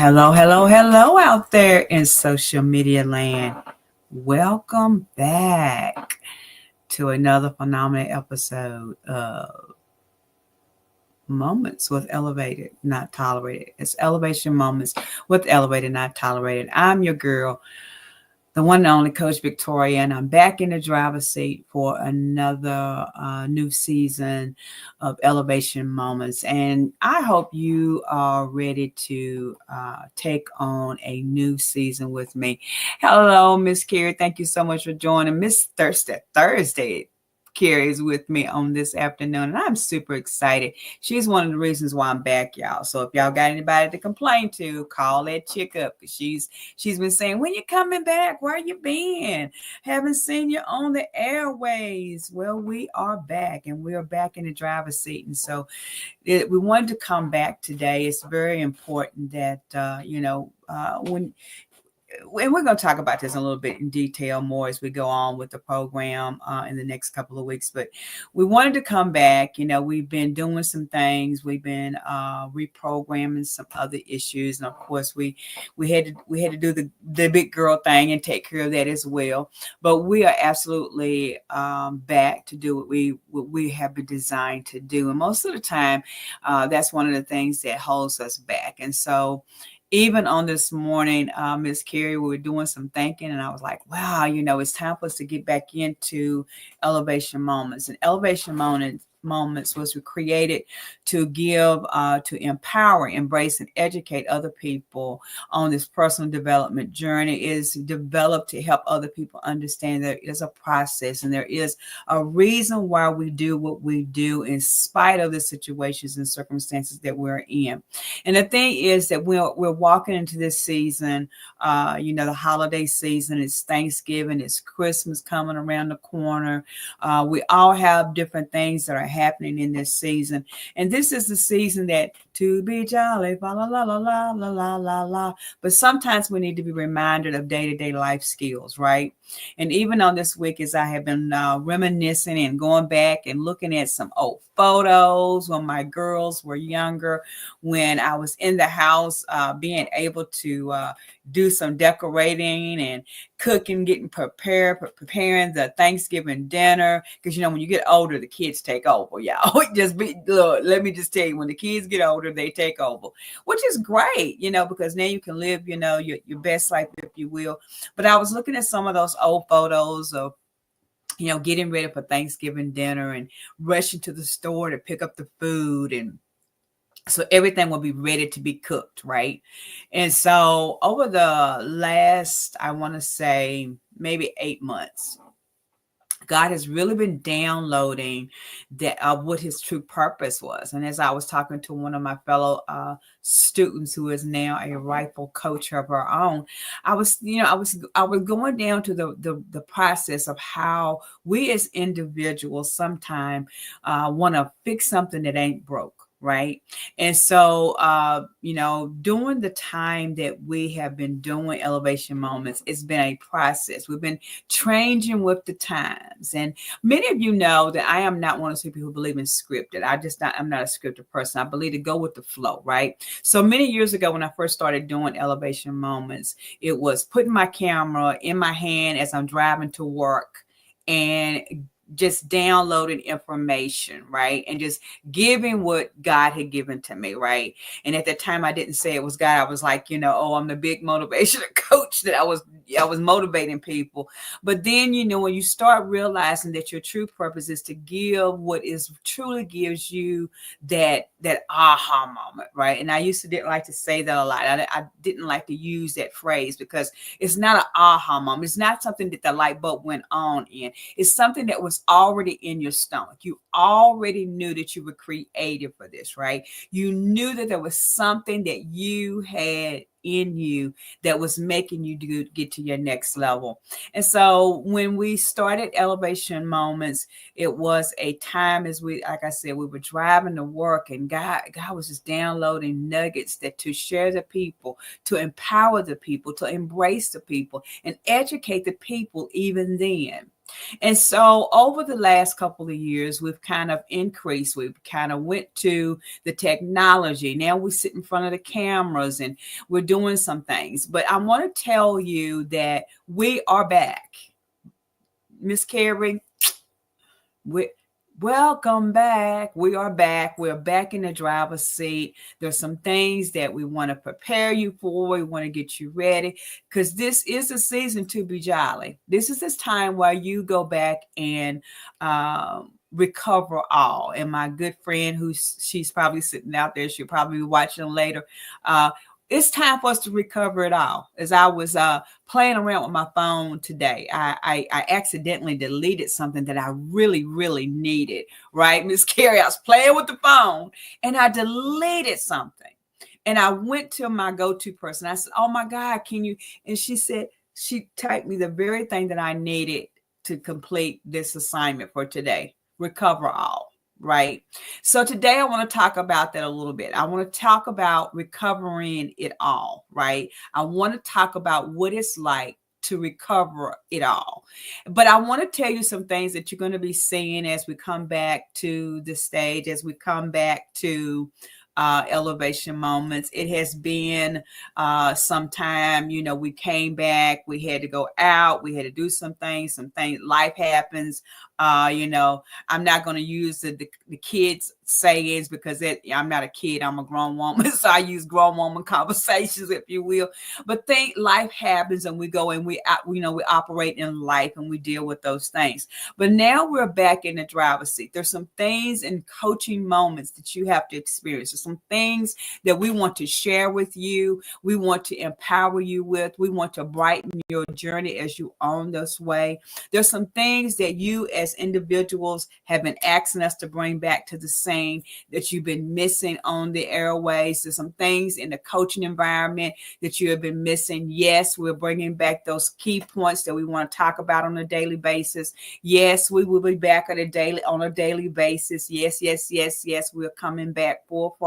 Hello out there in social media land. Welcome back to another phenomenal episode of Moments with Elevated, Not Tolerated. It's Elevation Moments with Elevated, Not Tolerated. I'm your girl, the one and only Coach Victoria, and I'm back in the driver's seat for another new season of Elevation Moments. And I hope you are ready to take on a new season with me. Hello, Miss Carrie. Thank you so much for joining. Miss Thursday. Carrie is with me on this afternoon, and I'm super excited. She's one of the reasons why I'm back, y'all. So if y'all got anybody to complain to, call that chick up, because she's been saying, when you coming back? Where you been? Haven't seen you on the airways. Well, we are back, and we are back in the driver's seat. And so we wanted to come back today. It's very important that, when and we're going to talk about this a little bit in detail more as we go on with the program in the next couple of weeks. But we wanted to come back. We've been doing some things. We've been reprogramming some other issues, and of course, we had to do the big girl thing and take care of that as well. But we are absolutely back to do what we have been designed to do, and most of the time, that's one of the things that holds us back. And so, even on this morning, Miss Carrie, we were doing some thinking, and I was like, wow, it's time for us to get back into elevation moments. And elevation moments was created to give, to empower, embrace, and educate other people on this personal development journey. It is developed to help other people understand there is a process and there is a reason why we do what we do in spite of the situations and circumstances that we're in. And the thing is that we're walking into this season, the holiday season. It's Thanksgiving, it's Christmas coming around the corner. We all have different things that are happening in this season. And this is the season that to be jolly, la la la la la la la la la. But sometimes we need to be reminded of day-to-day life skills, right? And even on this week, as I have been reminiscing and going back and looking at some old photos when my girls were younger, when I was in the house, being able to do some decorating and cooking, getting preparing the Thanksgiving dinner. Because, when you get older, the kids take over, y'all. Let me just tell you, when the kids get older, they take over, which is great, because now you can live, your best life, if you will. But I was looking at some of those old photos of getting ready for Thanksgiving dinner and rushing to the store to pick up the food, and so everything will be ready to be cooked, right? And so over the last, I want to say maybe 8 months, God has really been downloading that what his true purpose was. And as I was talking to one of my fellow students who is now a rifle coach of her own, I was going down to the process of how we as individuals sometimes want to fix something that ain't broke. Right. And so, during the time that we have been doing elevation moments, it's been a process. We've been changing with the times. And many of you know that I am not one of those people who believe in scripted. I'm not a scripted person. I believe to go with the flow. Right. So many years ago, when I first started doing elevation moments, it was putting my camera in my hand as I'm driving to work and just downloading information, right? And just giving what God had given to me, right? And at that time, I didn't say it was God. I was like, I'm the big motivational coach that I was motivating people. But then, when you start realizing that your true purpose is to give what is truly gives you that aha moment, right? And I didn't like to say that a lot. I didn't like to use that phrase because it's not an aha moment. It's not something that the light bulb went on in. It's something that was already in your stomach. You already knew that you were created for this, right? You knew that there was something that you had in you that was making you get to your next level. And so when we started Elevation Moments, it was a time like I said, we were driving to work, and God was just downloading nuggets that to share the people, to empower the people, to embrace the people, and educate the people even then. And so over the last couple of years, we've kind of increased. We've kind of went to the technology. Now we sit in front of the cameras and we're doing some things. But I want to tell you that we are back. Miss Carrie, welcome back. We are back. We're back in the driver's seat. There's some things that we want to prepare you for. We want to get you ready because this is a season to be jolly. This is this time where you go back and recover all. And my good friend, she's probably sitting out there, she'll probably be watching later. It's time for us to recover it all. As I was playing around with my phone today, I accidentally deleted something that I really, really needed, right? Miss Carrie, I was playing with the phone and I deleted something. And I went to my go-to person. I said, oh my God, can you? And she said, she typed me the very thing that I needed to complete this assignment for today. Recover all. Right. So today I want to talk about that a little bit. I want to talk about recovering it all. Right. I want to talk about what it's like to recover it all. But I want to tell you some things that you're going to be seeing as we come back to the stage, as we come back to elevation moments. It has been some time, we came back, we had to go out, we had to do some things, life happens. I'm not going to use the kids sayings because I'm not a kid, I'm a grown woman. So I use grown woman conversations, if you will. But life happens and we go and we operate in life and we deal with those things. But now we're back in the driver's seat. There's some things in coaching moments that you have to experience. There's some things that we want to share with you. We want to empower you with. We want to brighten your journey as you on this way. There's some things that you as individuals have been asking us to bring back to the scene that you've been missing on the airways. There's some things in the coaching environment that you have been missing. Yes, we're bringing back those key points that we want to talk about on a daily basis. Yes, we will be back on a daily basis. Yes. We're coming back full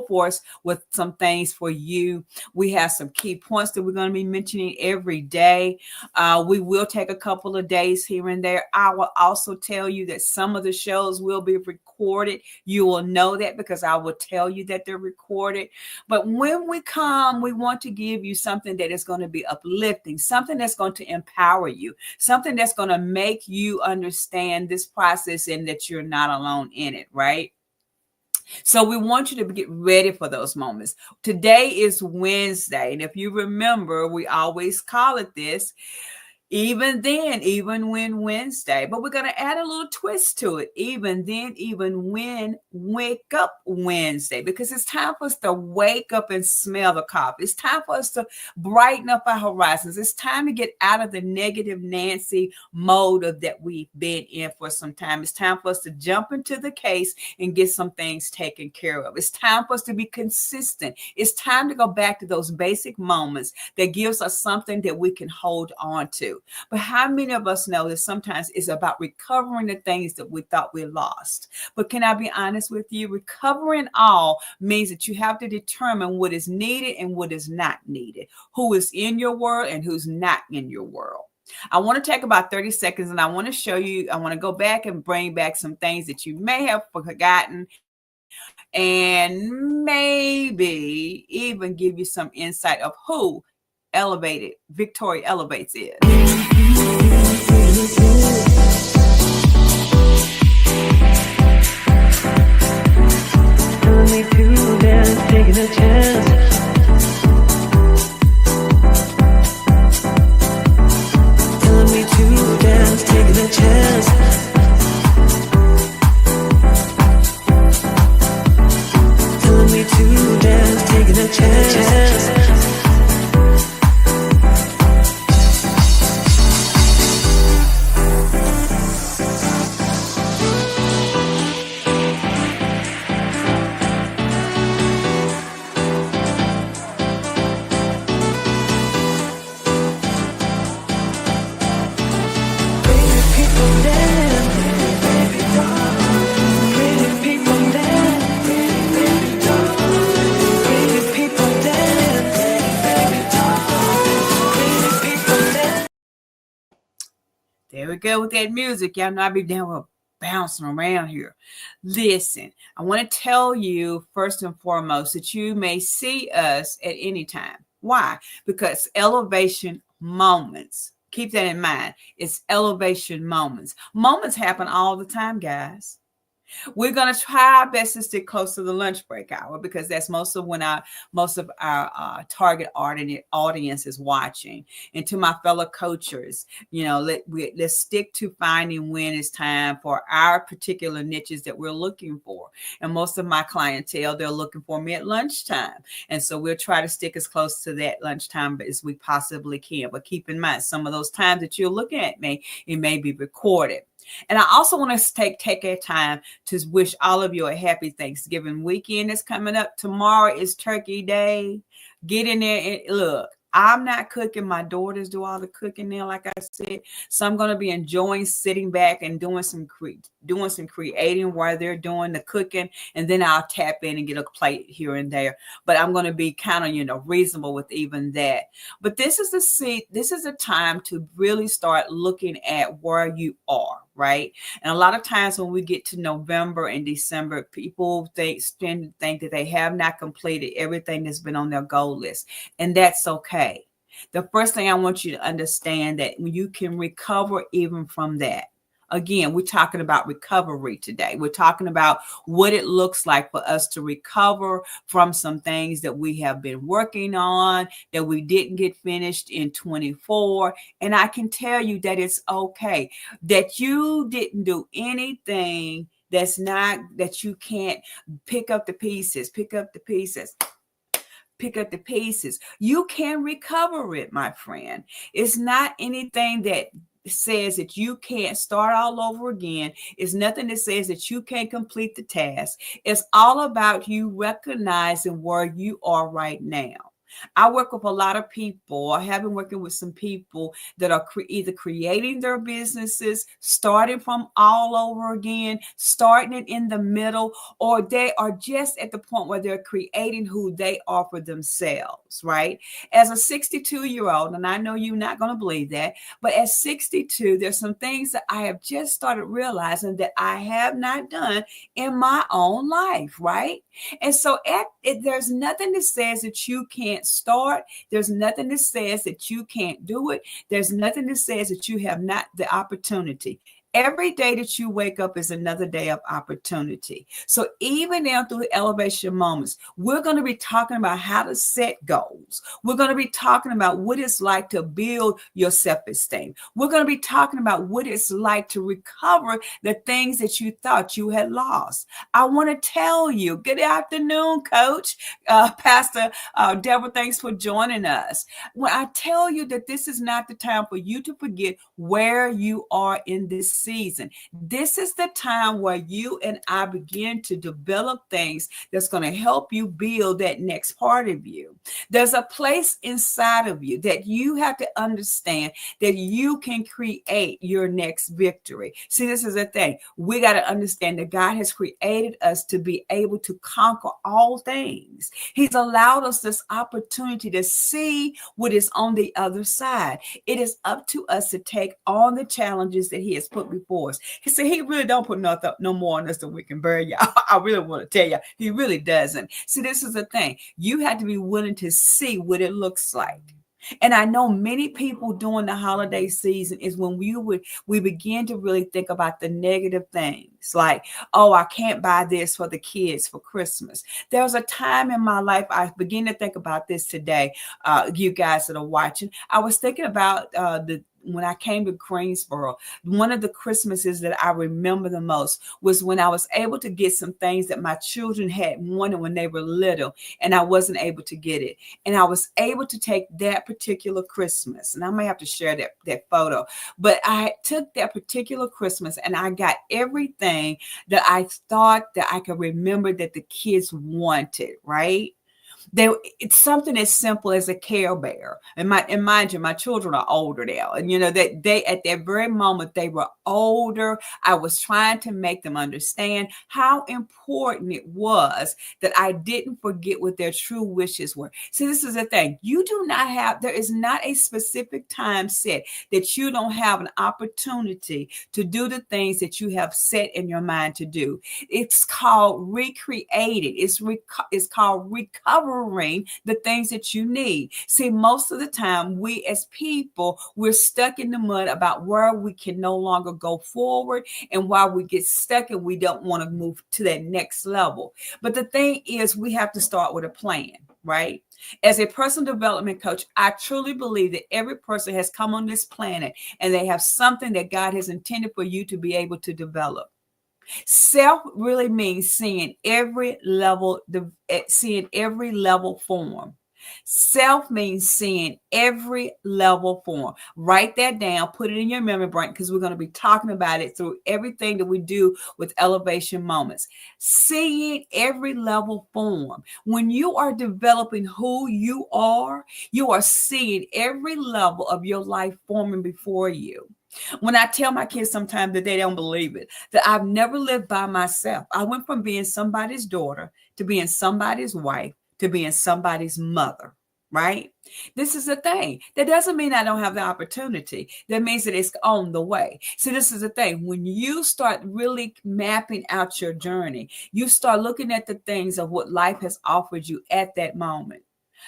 force with some things for you. We have some key points that we're going to be mentioning every day. We will take a couple of days here and there. I will also tell you that some of the shows will be recorded. You will know that because I will tell you that they're recorded. But when we come, we want to give you something that is going to be uplifting, something that's going to empower you, something that's going to make you understand this process and that you're not alone in it, right? So we want you to get ready for those moments. Today is Wednesday. And if you remember, we always call it this. Even when Wednesday, but we're going to add a little twist to it. Even when Wake Up Wednesday, because it's time for us to wake up and smell the coffee. It's time for us to brighten up our horizons. It's time to get out of the negative Nancy mode that we've been in for some time. It's time for us to jump into the case and get some things taken care of. It's time for us to be consistent. It's time to go back to those basic moments that gives us something that we can hold on to. But how many of us know that sometimes it's about recovering the things that we thought we lost? But can I be honest with you? Recovering all means that you have to determine what is needed and what is not needed, who is in your world and who's not in your world. I want to take about 30 seconds and I want to show you, I want to go back and bring back some things that you may have forgotten and maybe even give you some insight of who Victoria Elevates is. Telling me to dance, taking a chance. Telling me to dance, taking a chance. Telling me to dance, taking a chance. go with that music. Y'all know I be down with bouncing around here. Listen, I want to tell you first and foremost that you may see us at any time. Why? Because elevation moments. Keep that in mind. It's elevation moments. Moments happen all the time, guys. We're going to try our best to stick close to the lunch break hour because that's most of our target audience is watching. And to my fellow coaches, let's stick to finding when it's time for our particular niches that we're looking for. And most of my clientele, they're looking for me at lunchtime. And so we'll try to stick as close to that lunchtime as we possibly can. But keep in mind, some of those times that you're looking at me, it may be recorded. And I also want to take our time to wish all of you a happy Thanksgiving weekend that's coming up. Tomorrow is Turkey Day. Get in there and look. I'm not cooking. My daughters do all the cooking now, like I said. So I'm going to be enjoying sitting back and doing some creating while they're doing the cooking. And then I'll tap in and get a plate here and there. But I'm going to be kind of, reasonable with even that. But this is a time to really start looking at where you are, right? And a lot of times when we get to November and December, people think that they have not completed everything that's been on their goal list. And that's okay. The first thing I want you to understand that you can recover even from that. Again, we're talking about recovery today. We're talking about what it looks like for us to recover from some things that we have been working on, that we didn't get finished in 24. And I can tell you that it's okay, that you didn't do anything that you can't pick up the pieces. You can recover it, my friend. It's not anything that says that you can't start all over again. It's nothing that says that you can't complete the task. It's all about you recognizing where you are right now. I work with a lot of people. I have been working with some people that are either creating their businesses, starting from all over again, starting it in the middle, or they are just at the point where they're creating who they are for themselves, right? As a 62-year-old, and I know you're not going to believe that, but at 62, there's some things that I have just started realizing that I have not done in my own life, right? And so there's nothing that says that you can't start. There's nothing that says that you can't do it. There's nothing that says that you have not the opportunity. Every day that you wake up is another day of opportunity. So even now through elevation moments, we're going to be talking about how to set goals. We're going to be talking about what it's like to build your self-esteem. We're going to be talking about what it's like to recover the things that you thought you had lost. I want to tell you, good afternoon, Coach. Pastor Deborah, thanks for joining us. When I tell you that this is not the time for you to forget where you are in this season. This is the time where you and I begin to develop things that's going to help you build that next part of you. There's a place inside of you that you have to understand that you can create your next victory. See, this is the thing. We got to understand that God has created us to be able to conquer all things. He's allowed us this opportunity to see what is on the other side. It is up to us to take on the challenges that He has put before us. He said He really don't put no more on us than we can bear, y'all. I really want to tell you, He really doesn't. See, this is the thing. You have to be willing to see what it looks like. And I know many people during the holiday season is when we begin to really think about the negative things like, oh, I can't buy this for the kids for Christmas. There was a time in my life, I began to think about this today, you guys that are watching. I was thinking about when I came to Greensboro, one of the Christmases that I remember the most was when I was able to get some things that my children had wanted when they were little, and I wasn't able to get it. And I was able to take that particular Christmas, and I may have to share that photo, but I took that particular Christmas and I got everything that I thought that I could remember that the kids wanted, right? It's something as simple as a Care Bear. And mind you, my children are older now. And that they at that very moment they were older. I was trying to make them understand how important it was that I didn't forget what their true wishes were. See, this is the thing. There is not a specific time set that you don't have an opportunity to do the things that you have set in your mind to do. It's called recreating. It's called recovering the things that you need. See, most of the time, we as people, we're stuck in the mud about where we can no longer go forward and why we get stuck and we don't want to move to that next level. But the thing is, we have to start with a plan, right? As a personal development coach, I truly believe that every person has come on this planet and they have something that God has intended for you to be able to develop. Self really means seeing every level form. Self means seeing every level form. Write that down, put it in your memory bank, because we're going to be talking about it through everything that we do with elevation moments. Seeing every level form. When you are developing who you are seeing every level of your life forming before you. When I tell my kids sometimes that they don't believe it, that I've never lived by myself. I went from being somebody's daughter to being somebody's wife to being somebody's mother, right? This is the thing. That doesn't mean I don't have the opportunity. That means that it's on the way. So this is the thing. When you start really mapping out your journey, you start looking at the things of what life has offered you at that moment.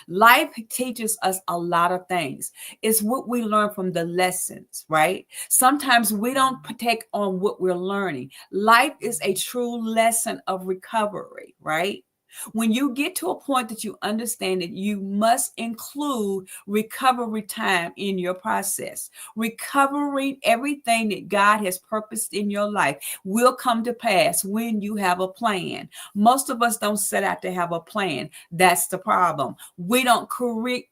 Life teaches us a lot of things. It's what we learn from the lessons, right? Sometimes we don't take on what we're learning. Life is a true lesson of recovery, right? When you get to a point that you understand that you must include recovery time in your process, recovering everything that God has purposed in your life will come to pass when you have a plan. Most of us don't set out to have a plan. That's the problem. We don't create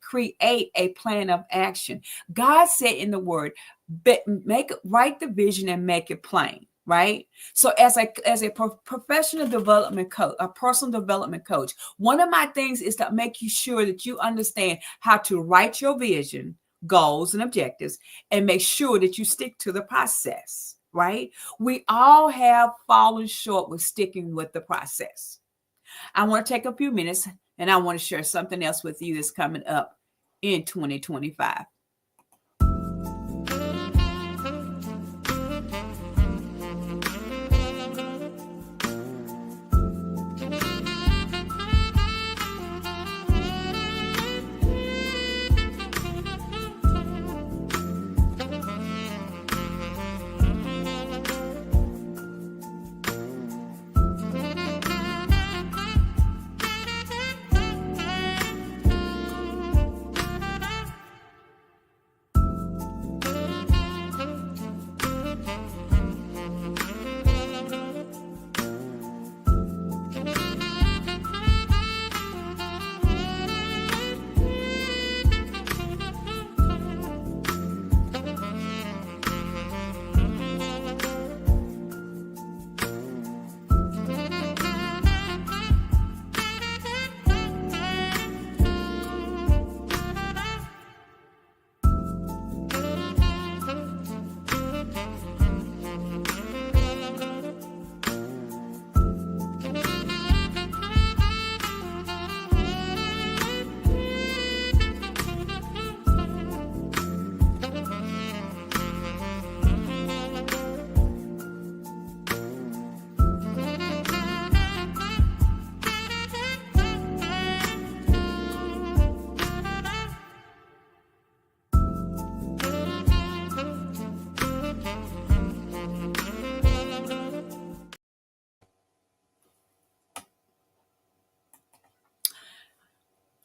a plan of action. God said in the word, write the vision and make it plain. Right. So as a professional development coach, a personal development coach, one of my things is to make you sure that you understand how to write your vision, goals, and objectives, and make sure that you stick to the process. Right. We all have fallen short with sticking with the process. I want to take a few minutes and I want to share something else with you that's coming up in 2025.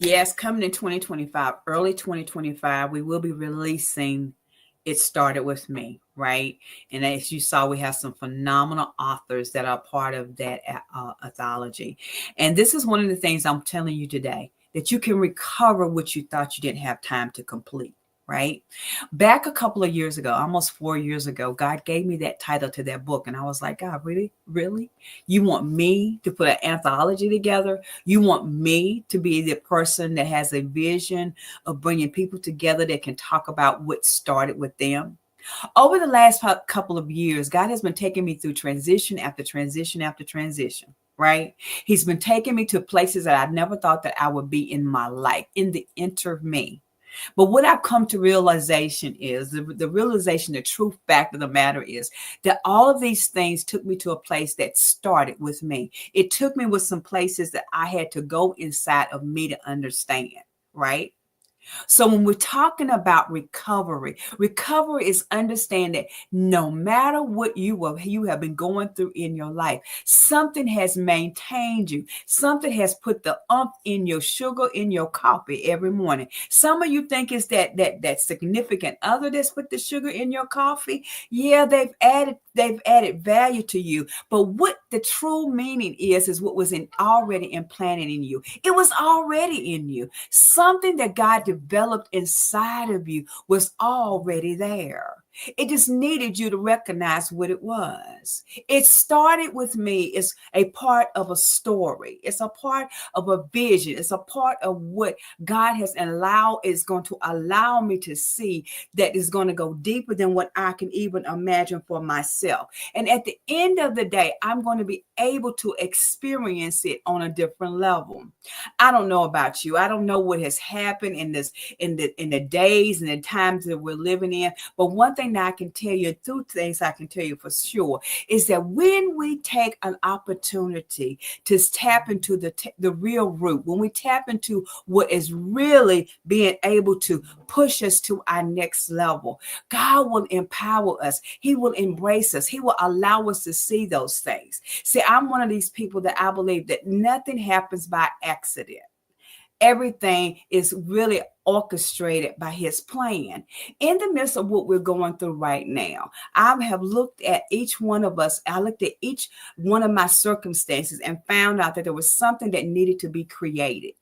Yes, coming in 2025, early 2025, we will be releasing It Started With Me, right? And as you saw, we have some phenomenal authors that are part of that anthology. And this is one of the things I'm telling you today, that you can recover what you thought you didn't have time to complete. right? Back a couple of years ago, almost 4 years ago, God gave me that title to that book. And I was like, God, really? Really? You want me to put an anthology together? You want me to be the person that has a vision of bringing people together that can talk about what started with them? Over the last couple of years, God has been taking me through transition after transition after transition, right? He's been taking me to places that I never thought that I would be in my life, in the inner me. But what I've come to realization is the realization, the true fact of the matter is that all of these things took me to a place that started with me. It took me with some places that I had to go inside of me to understand, right? So when we're talking about recovery, recovery is understanding that no matter what you have been going through in your life, something has maintained you. Something has put the in your sugar in your coffee every morning. Some of you think it's that significant other that's put the sugar in your coffee. Yeah, they've added value to you. But what the true meaning is what was already implanted in you. It was already in you. Something that God developed inside of you was already there. It just needed you to recognize what it was. It started with me. It's a part of a story. It's a part of a vision. It's a part of what God is going to allow me to see that is going to go deeper than what I can even imagine for myself. And at the end of the day, I'm going to be able to experience it on a different level. I don't know about you. I don't know what has happened in the days and the times that we're living in. But one thing that I can tell you, two things I can tell you for sure, is that when we take an opportunity to tap into the real root, when we tap into what is really being able to push us to our next level, God will empower us. He will embrace us. He will allow us to see those things. See, I'm one of these people that I believe that nothing happens by accident. Everything is really orchestrated by his plan. In the midst of what we're going through right now, I have looked at each one of us. I looked at each one of my circumstances and found out that there was something that needed to be created.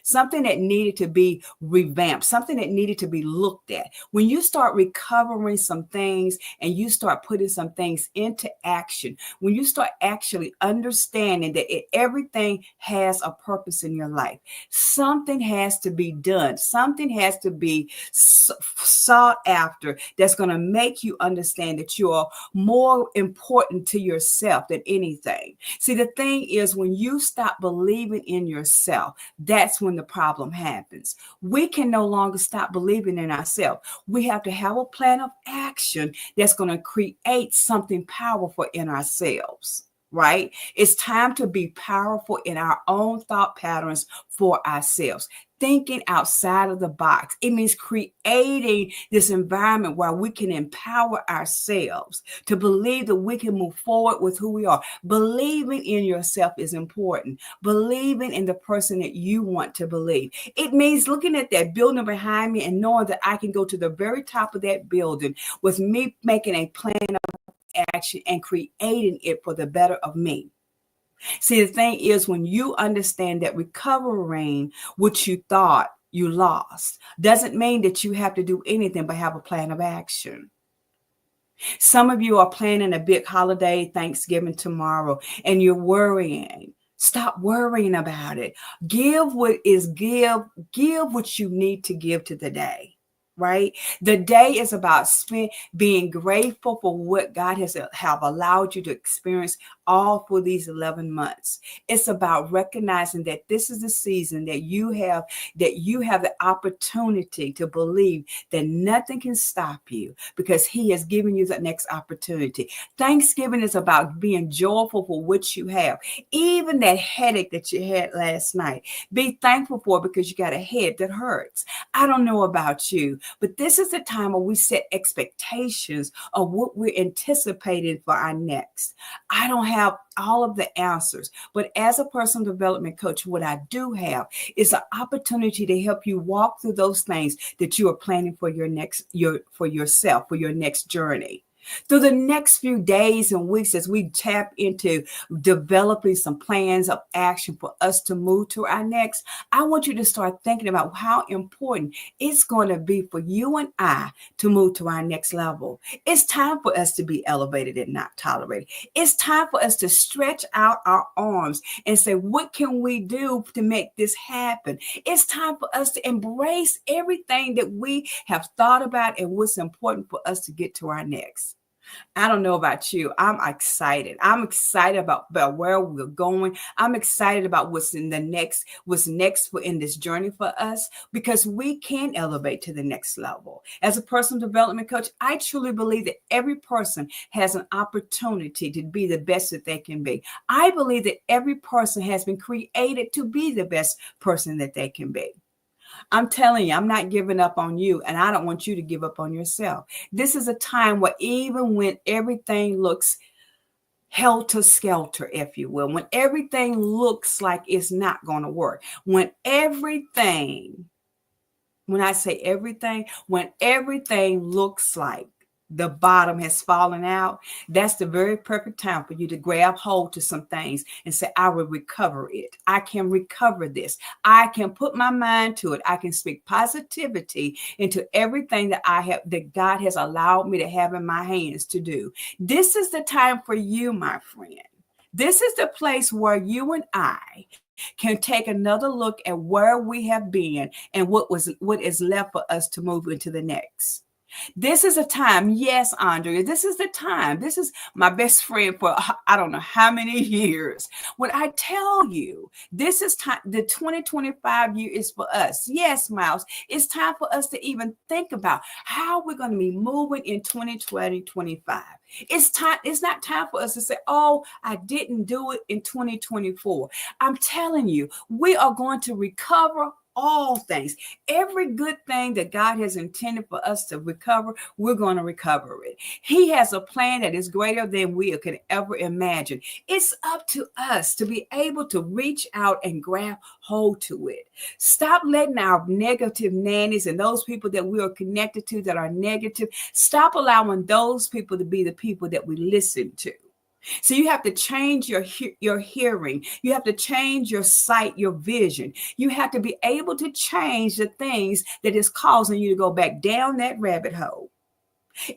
Something that needed to be revamped, something that needed to be looked at. When you start recovering some things and you start putting some things into action, when you start actually understanding that everything has a purpose in your life, something has to be done. Something has to be sought after that's going to make you understand that you are more important to yourself than anything. See, the thing is, when you stop believing in yourself, that's when the problem happens. We can no longer stop believing in ourselves. We have to have a plan of action that's going to create something powerful in ourselves, right? It's time to be powerful in our own thought patterns for ourselves. Thinking outside of the box. It means creating this environment where we can empower ourselves to believe that we can move forward with who we are. Believing in yourself is important. Believing in the person that you want to believe. It means looking at that building behind me and knowing that I can go to the very top of that building with me making a plan of action and creating it for the better of me. See, the thing is, when you understand that recovering what you thought you lost doesn't mean that you have to do anything but have a plan of action. Some of you are planning a big holiday, Thanksgiving tomorrow, and you're worrying. Stop worrying about it. Give what you need to give to the day. Right? The day is about being grateful for what God has allowed you to experience all for these 11 months. It's about recognizing that this is the season that you have the opportunity to believe that nothing can stop you because he has given you the next opportunity. Thanksgiving is about being joyful for what you have. Even that headache that you had last night, be thankful for it because you got a head that hurts. I don't know about you, but this is the time where we set expectations of what we're anticipating for our next. I don't have all of the answers, but as a personal development coach, what I do have is an opportunity to help you walk through those things that you are planning for your next journey. Through the next few days and weeks, as we tap into developing some plans of action for us to move to our next, I want you to start thinking about how important it's going to be for you and I to move to our next level. It's time for us to be elevated and not tolerated. It's time for us to stretch out our arms and say, what can we do to make this happen? It's time for us to embrace everything that we have thought about and what's important for us to get to our next. I don't know about you. I'm excited. I'm excited about where we're going. I'm excited about what's next for in this journey for us, because we can elevate to the next level. As a personal development coach, I truly believe that every person has an opportunity to be the best that they can be. I believe that every person has been created to be the best person that they can be. I'm telling you, I'm not giving up on you, and I don't want you to give up on yourself. This is a time where even when everything looks helter-skelter, if you will, when everything looks like it's not going to work, when I say everything, when everything looks like the bottom has fallen out, that's the very perfect time for you to grab hold to some things and say, I will recover it. I can recover this. I can put my mind to it. I can speak positivity into everything that God has allowed me to have in my hands to do. This is the time for you, my friend. This is the place where you and I can take another look at where we have been and what is left for us to move into the next. This is a time, yes, Andrea, this is the time. This is my best friend for I don't know how many years. When I tell you this is time, the 2025 year is for us. Yes, Miles, it's time for us to even think about how we're going to be moving in 2025. It's time. It's not time for us to say, oh, I didn't do it in 2024. I'm telling you, we are going to recover all things. Every good thing that God has intended for us to recover, we're going to recover it. He has a plan that is greater than we could ever imagine. It's up to us to be able to reach out and grab hold to it. Stop letting our negative nannies and those people that we are connected to that are negative, stop allowing those people to be the people that we listen to. So you have to change your hearing. You have to change your sight, your vision. You have to be able to change the things that is causing you to go back down that rabbit hole.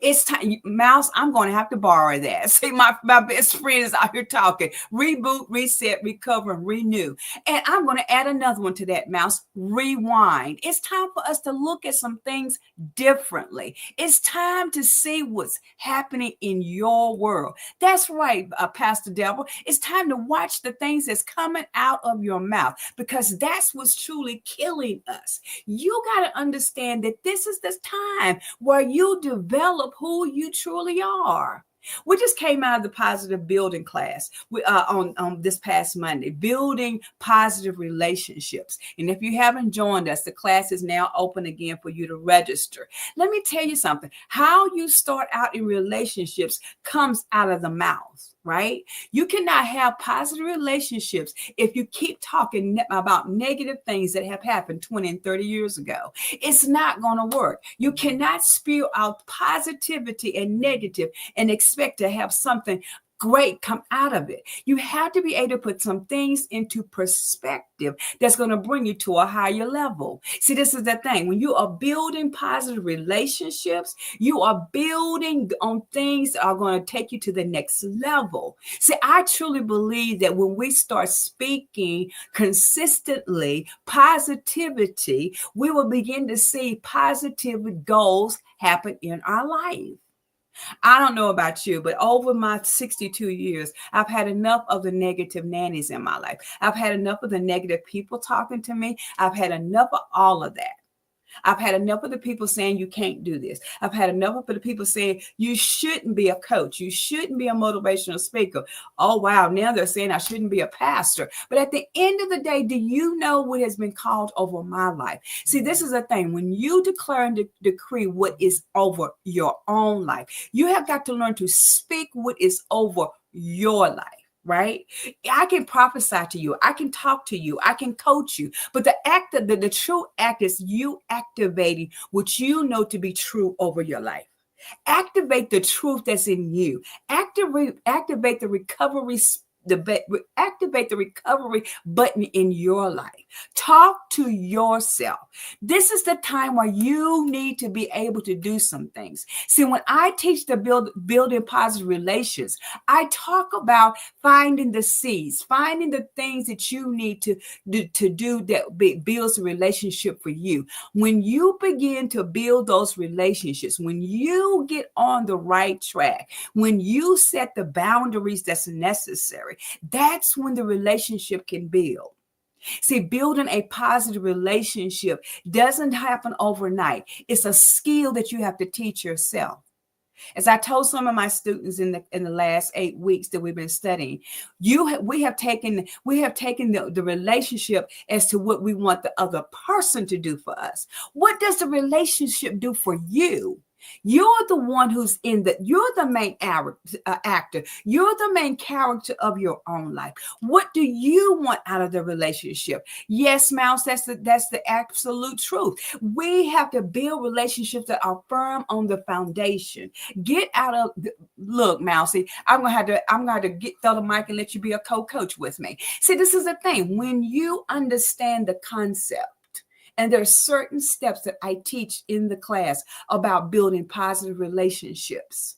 It's time, Mouse, I'm going to have to borrow that. See, my best friend is out here talking. Reboot, reset, recover, and renew. And I'm going to add another one to that, Mouse. Rewind. It's time for us to look at some things differently. It's time to see what's happening in your world. That's right, Pastor Devil. It's time to watch the things that's coming out of your mouth, because that's what's truly killing us. You got to understand that this is the time where you develop who you truly are. We just came out of the positive building class on this past Monday, building positive relationships. And if you haven't joined us, the class is now open again for you to register. Let me tell you something. How you start out in relationships comes out of the mouth. Right? You cannot have positive relationships if you keep talking about negative things that have happened 20 and 30 years ago. It's not going to work. You cannot spew out positivity and negative and expect to have something great come out of it. You have to be able to put some things into perspective that's going to bring you to a higher level. See, this is the thing. When you are building positive relationships, you are building on things that are going to take you to the next level. See, I truly believe that when we start speaking consistently positivity, we will begin to see positive goals happen in our life. I don't know about you, but over my 62 years, I've had enough of the negative nannies in my life. I've had enough of the negative people talking to me. I've had enough of all of that. I've had enough of the people saying you can't do this. I've had enough of the people saying you shouldn't be a coach. You shouldn't be a motivational speaker. Oh, wow. Now they're saying I shouldn't be a pastor. But at the end of the day, do you know what has been called over my life? See, this is the thing. When you declare and decree what is over your own life, you have got to learn to speak what is over your life. Right? I can prophesy to you. I can talk to you. I can coach you. But the true act is you activating what you know to be true over your life. Activate the truth that's in you. Activate the activate the recovery button in your life. Talk to yourself. This is the time where you need to be able to do some things. See, when I teach the building positive relations, I talk about finding the seeds, finding the things that you need to do that builds a relationship for you. When you begin to build those relationships, when you get on the right track, when you set the boundaries that's necessary, that's when the relationship can build. See, building a positive relationship doesn't happen overnight. It's a skill that you have to teach yourself. As I told some of my students in the last 8 weeks that we've been studying, we have taken the relationship as to what we want the other person to do for us. What does the relationship do for you? You're the one you're the main actor. You're the main character of your own life. What do you want out of the relationship? Yes, Mouse, that's the absolute truth. We have to build relationships that are firm on the foundation. Get out of look, Mousy. I'm gonna have to throw the mic and let you be a co-coach with me. See, this is the thing. When you understand the concept, and there are certain steps that I teach in the class about building positive relationships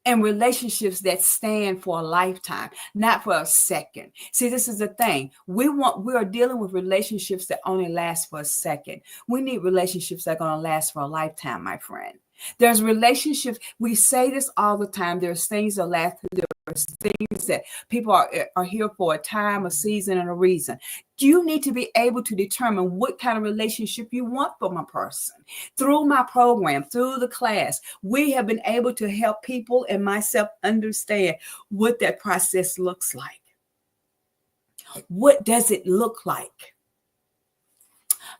and relationships that stand for a lifetime, not for a second. See, this is the thing. We are dealing with relationships that only last for a second. We need relationships that are going to last for a lifetime, my friend. There's relationships. We say this all the time. There's things that last. There's things that people are here for a time, a season, and a reason. You need to be able to determine what kind of relationship you want from a person. Through my program, through the class, we have been able to help people and myself understand what that process looks like. What does it look like?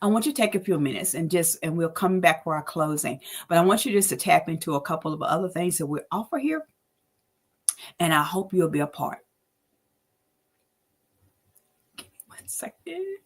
I want you to take a few minutes and we'll come back for our closing. But I want you just to tap into a couple of other things that we offer here. And I hope you'll be a part. Give me 1 second.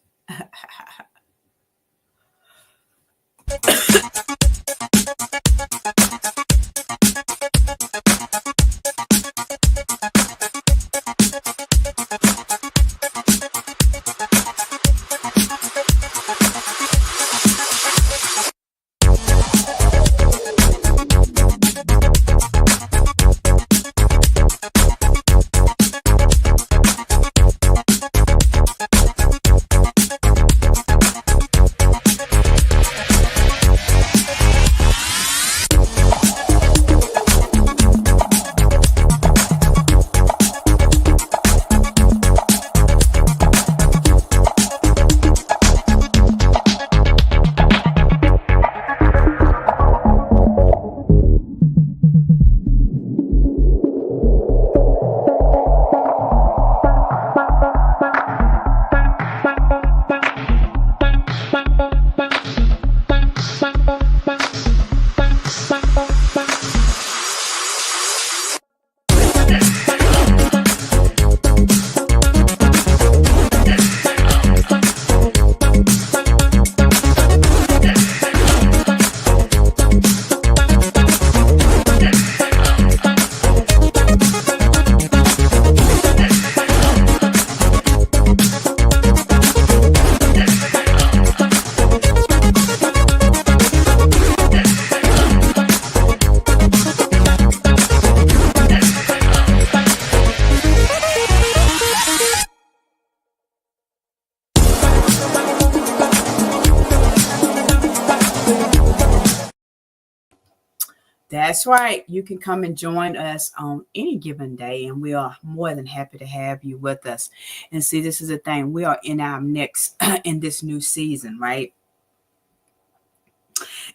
That's right. You can come and join us on any given day, and we are more than happy to have you with us. And see, this is the thing. We are in our next, in this new season, right?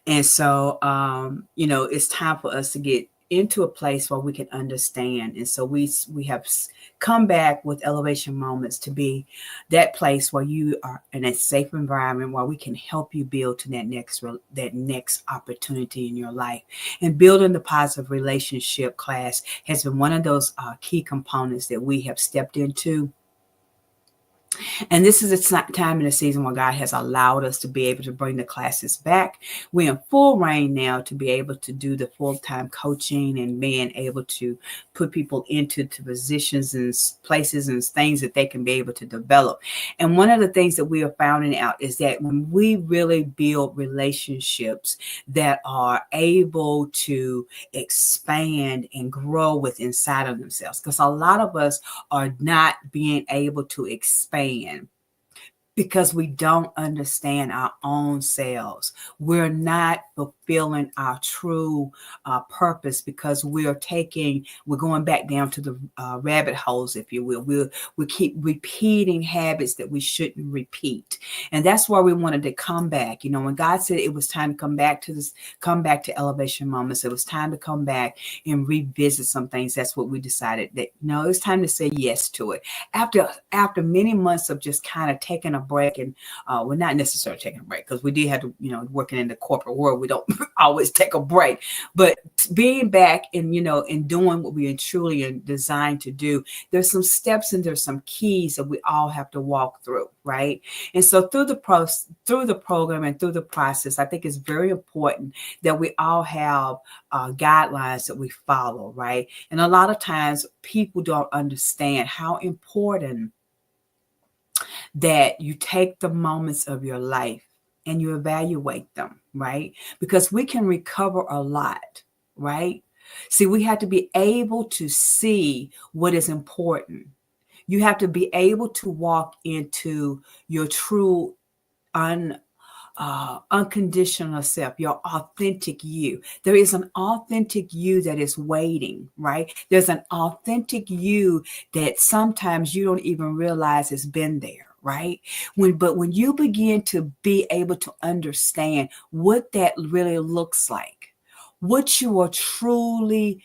And so, it's time for us to get into a place where we can understand. And so we have come back with Elevation Moments to be that place where you are in a safe environment where we can help you build to that next opportunity in your life. And building the positive relationship class has been one of those key components that we have stepped into And this is a time in the season where God has allowed us to be able to bring the classes back. We're in full reign now to be able to do the full-time coaching and being able to put people into positions and places and things that they can be able to develop. And one of the things that we are finding out is that when we really build relationships that are able to expand and grow with inside of themselves, because a lot of us are not being able to expand because we don't understand our own selves. We're not fulfilling our true purpose because we're going back down to the rabbit holes, if you will. We keep repeating habits that we shouldn't repeat. And that's why we wanted to come back. When God said it was time to come back to Elevation Moments, it was time to come back and revisit some things. That's what we decided that, it's time to say yes to it. After many months of just kind of taking a break, and we're not necessarily taking a break because we did have to, working in the corporate world, we don't always take a break, but being back and, and doing what we are truly designed to do, there's some steps and there's some keys that we all have to walk through, right? And so through the program and through the process, I think it's very important that we all have guidelines that we follow, right? And a lot of times people don't understand how important that you take the moments of your life and you evaluate them, right? Because we can recover a lot, right? See, we have to be able to see what is important. You have to be able to walk into your true unconditional self, your authentic you. There is an authentic you that is waiting, right? There's an authentic you that sometimes you don't even realize has been there, right? But when you begin to be able to understand what that really looks like, what you are truly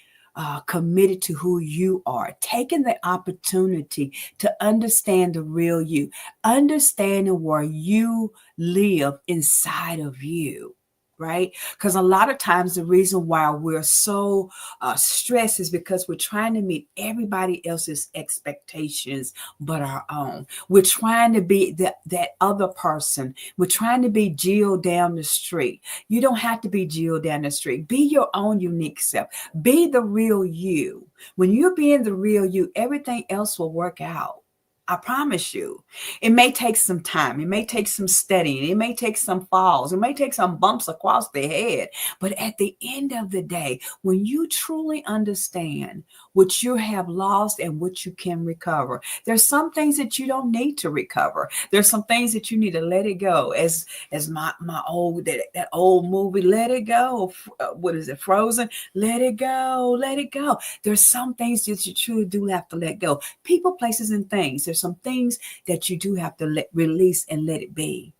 committed to who you are, taking the opportunity to understand the real you, understanding where you live inside of you, right? Because a lot of times the reason why we're so stressed is because we're trying to meet everybody else's expectations but our own. We're trying to be that other person. We're trying to be Jill down the street. You don't have to be Jill down the street. Be your own unique self. Be the real you. When you're being the real you, everything else will work out. I promise you. It may take some time. It may take some studying. It may take some falls. It may take some bumps across the head. But at the end of the day, when you truly understand what you have lost and what you can recover, there's some things that you don't need to recover. There's some things that you need to let it go. As my old that old movie, Let It Go. What is it? Frozen. Let it go. Let it go. There's some things that you truly do have to let go. People, places, and things. There's some things that you do have to release and let it be.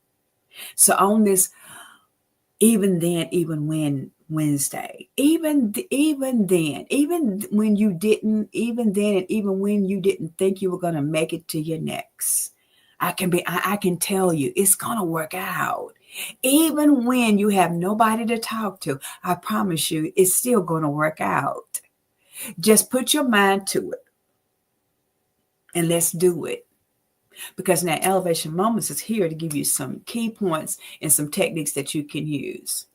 So on this, even then, even when Wednesday, even then, even when you didn't, even then, and even when you didn't think you were going to make it to your next, I can tell you it's going to work out. Even when you have nobody to talk to, I promise you it's still going to work out. Just put your mind to it and let's do it. Because now Elevation Moments is here to give you some key points and some techniques that you can use.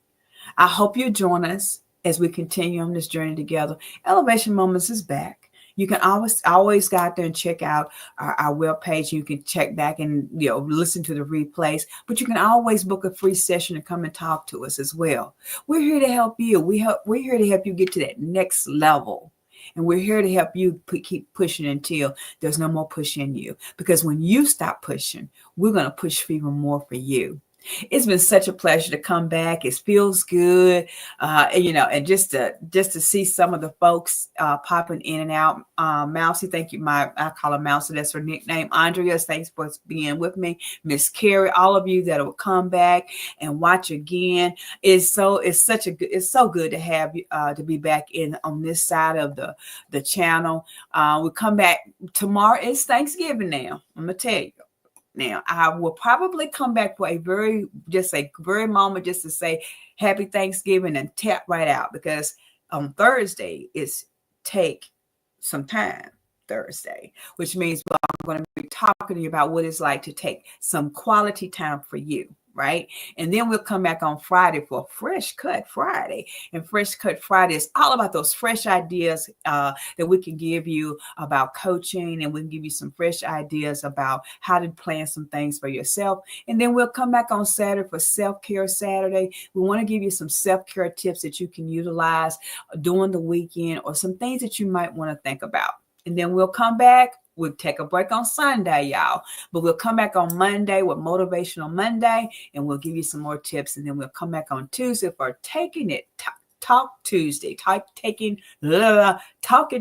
I hope you join us as we continue on this journey together. Elevation Moments is back. You can always go out there and check out our webpage. You can check back and listen to the replays. But you can always book a free session and come and talk to us as well. We're here to help you. We're here to help you get to that next level. And we're here to help you keep pushing until there's no more push in you. Because when you stop pushing, we're going to push even more for you. It's been such a pleasure to come back. It feels good, and just to see some of the folks popping in and out. Mousy, thank you. I call her Mousy. That's her nickname. Andrea, thanks for being with me. Miss Carrie, all of you that will come back and watch again. It's so good to have you to be back on this side of the channel. We'll come back tomorrow. It's Thanksgiving now. I'm gonna tell you. Now, I will probably come back for a very moment just to say happy Thanksgiving and tap right out, because on Thursday is take some time. Thursday, which means I'm going to be talking to you about what it's like to take some quality time for you. Right. And then we'll come back on Friday for Fresh Cut Friday. And Fresh Cut Friday is all about those fresh ideas that we can give you about coaching, and we can give you some fresh ideas about how to plan some things for yourself. And then we'll come back on Saturday for Self-Care Saturday. We want to give you some self-care tips that you can utilize during the weekend, or some things that you might want to think about. And then we'll come back. We'll take a break on Sunday, y'all, but we'll come back on Monday with Motivational Monday, and we'll give you some more tips. And then we'll come back on Tuesday for Taking It Talk Tuesday, Talking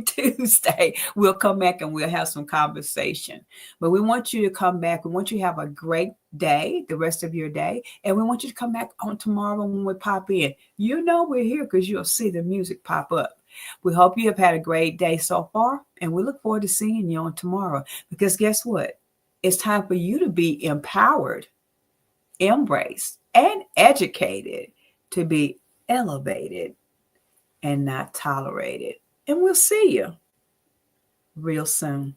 Tuesday. We'll come back and we'll have some conversation. But we want you to come back. We want you to have a great day, the rest of your day. And we want you to come back on tomorrow when we pop in. You know we're here because you'll see the music pop up. We hope you have had a great day so far, and we look forward to seeing you on tomorrow, because guess what? It's time for you to be empowered, embraced, and educated to be elevated and not tolerated. And we'll see you real soon.